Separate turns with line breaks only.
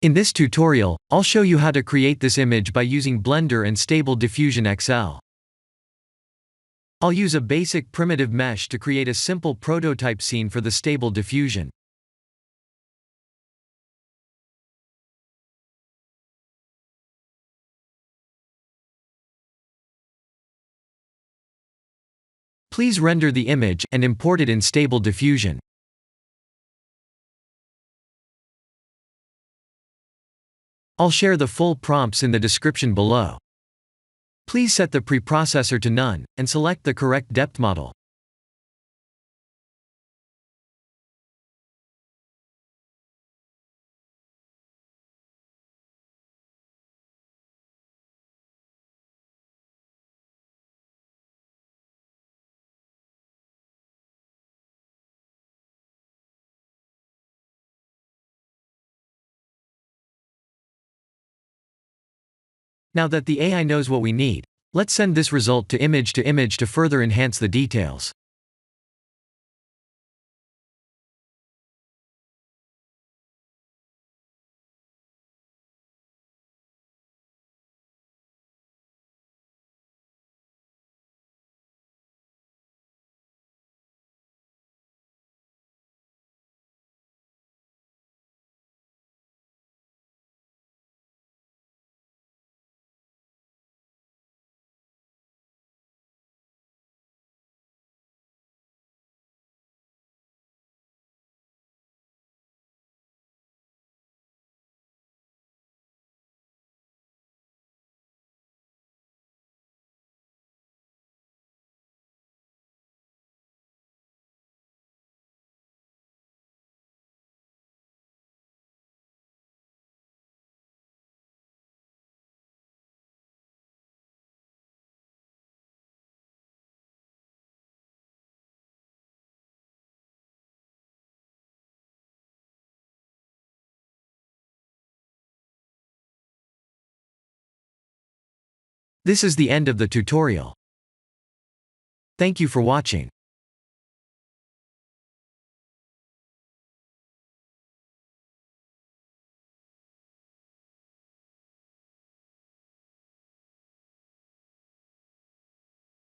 In this tutorial, I'll show you how to create this image by using Blender and Stable Diffusion XL. I'll use a basic primitive mesh to create a simple prototype scene for the Stable Diffusion. Please render the image and import it in Stable Diffusion. I'll share the full prompts in the description below. Please set the preprocessor to none, and select the correct depth model. Now that the AI knows what we need, let's send this result to image to further enhance the details. This is the end of the tutorial. Thank you for watching.